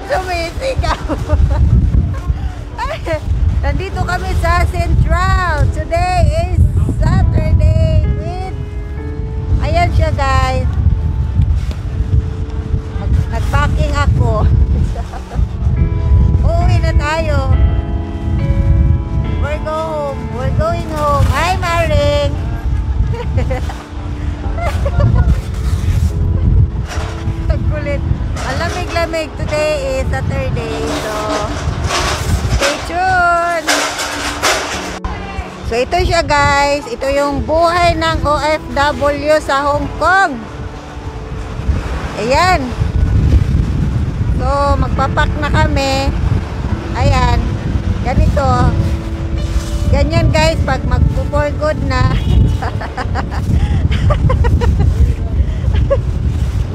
Sumisigaw. Nandito kami sa Central. Today is Saturday with... Ayan siya guys. Nagpacking ako. Uuwi na tayo. We're going home. Hi Maring. Kulit. Ang lamig-lamig. Today is Saturday. So, stay tuned. So, ito siya guys. Ito yung buhay ng OFW sa Hong Kong. Ayan. So, magpapak na kami. Ayan. Ganito. Ganyan guys, pag mag-for good na.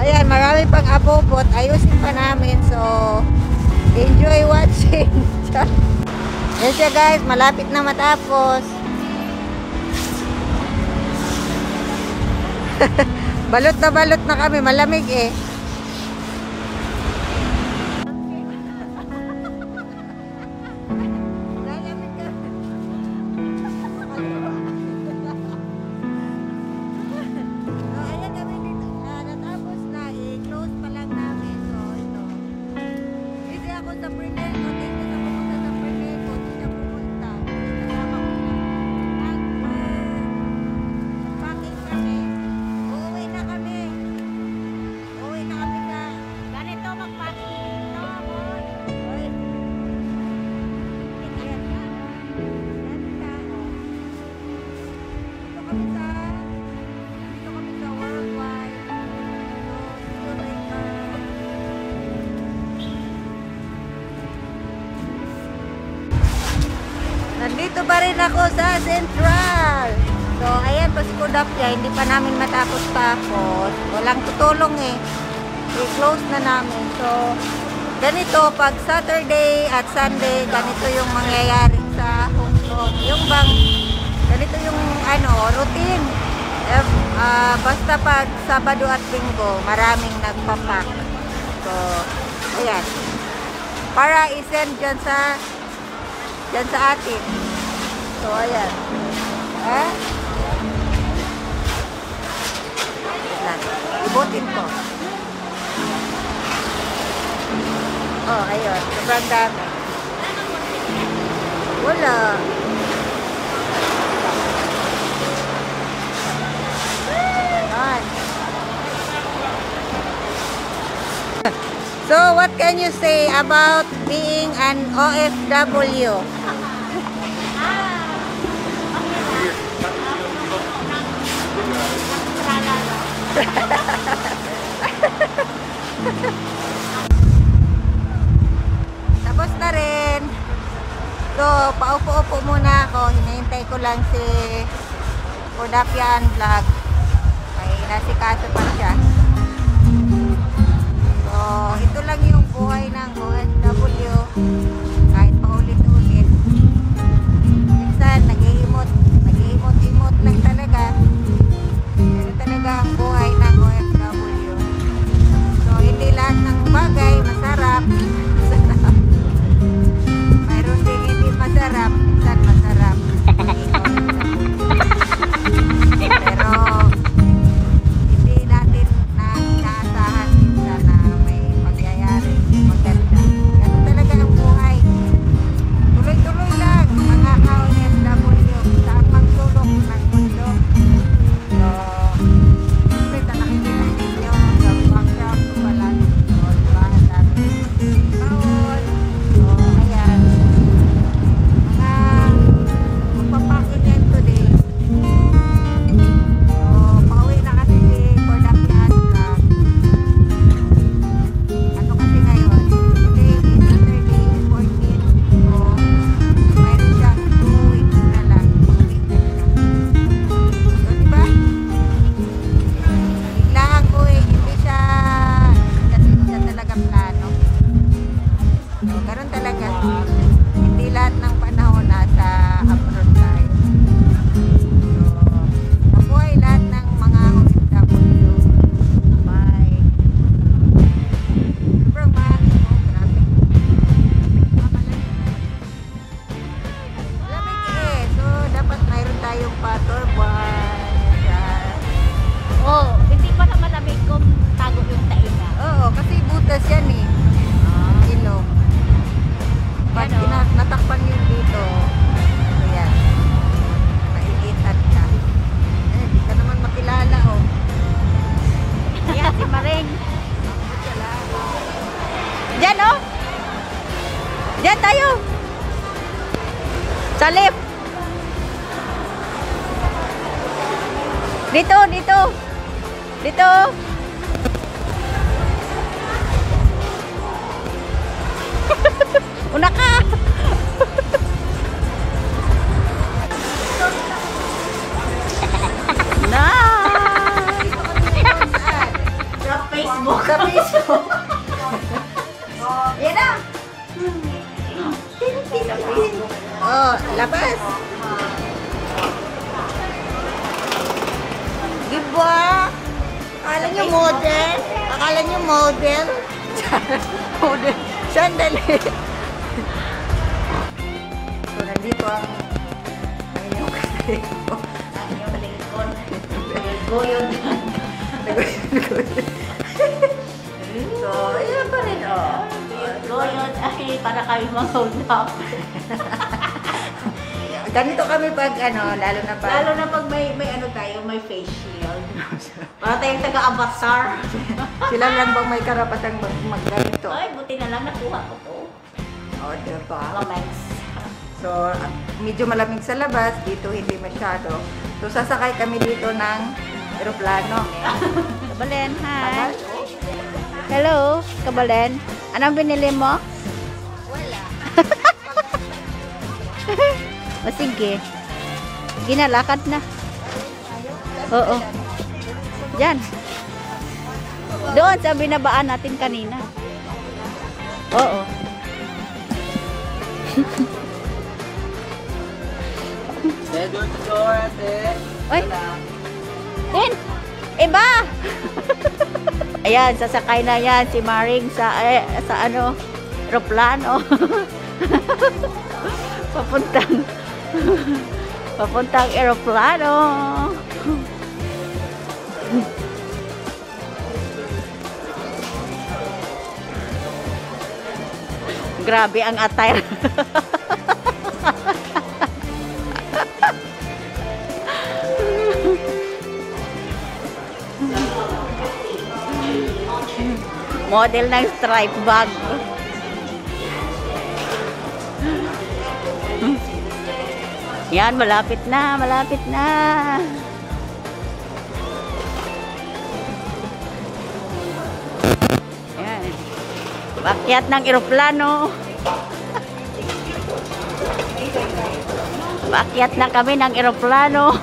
Ayan, marami pang abobot. Ayusin pa namin. So, enjoy watching. Yan siya guys, malapit na matapos. Balot na kami. Malamig eh. Nandito pa rin ako sa Central. So, ayan pa si Kudapya. Hindi pa namin matapos-tapos. Walang tutulong eh. I-close na namin. So, ganito, pag Saturday at Sunday, ganito yung mangyayari sa Hong Kong. Yung bang, ganito yung routine. Basta pag Sabado at Linggo, maraming nagpapak. So, ayan. Para i-send dyan sa atin. So, ayan. Ibutin ko. Oh, ayun. Sobrang dami. Wala. Ayan. So, what can you say about being an OFW? Tapos na rin. So, paupo-upo muna ako. Hinihintay ko lang si Kudapyan Vlog. May nasikaso pa siya. So, ito lang yung buhay ng OFW. Kahit paulit-ulit. Minsan, nag-iimot-imot lang talaga. Pero talaga ang buhay ng OFW. So, hindi lahat ng bagay masarap. Mayroon din hindi masarap. Minsan masarap. Pero, hindi natin na inaasahan minsan na may pagyayari maganda. Ganun talaga ang buhay. Sa lift. Dito, dito. Dito. Una ka. Na. Sa Facebook. Sa Facebook. Yan na. Oh, labas. Diba? Akala nyo model? Akala nyo model? Model. Sandali. So, nandito ang inyong kasayko. Ang inyong lingkon. Naggoyon. So, ayan pa rin, oh. Goyon ay para kami mag-hold up. Ganito kami pag, ano, lalo na pag... Lalo na pag may ano tayo, may face shield. Para tayong taga-avatar. Sila lang bang may karapatang magganito? Ay, buti na lang nakuha ko to. O, diba? Lamex. So, medyo malamig sa labas. Dito hindi masyado. So, sasakay kami dito ng aeroplano. Kabalen, hi! Hello, Kabalen. Anong binili mo? Wala. O, sige. Ginalakad na. Oo. Diyan. Doon sa binabaan natin kanina. Oo. Doon sa door, ate. Oy. Din. Iba. Ayan, sasakay na yan si Maring sa ano, aeroplano. Papuntang aeroplano. Grabe ang attire. Model ng stripe bag. Yan, malapit na, malapit na. Yan. Pakyat ng eroplano. Pakyat na kami ng eroplano.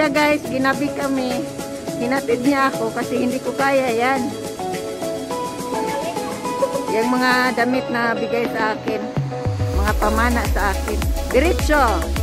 siya guys, ginabi kami. Hinatid niya ako kasi hindi ko kaya yan. Yung mga damit na bigay sa akin, mga pamana sa akin. Diretso!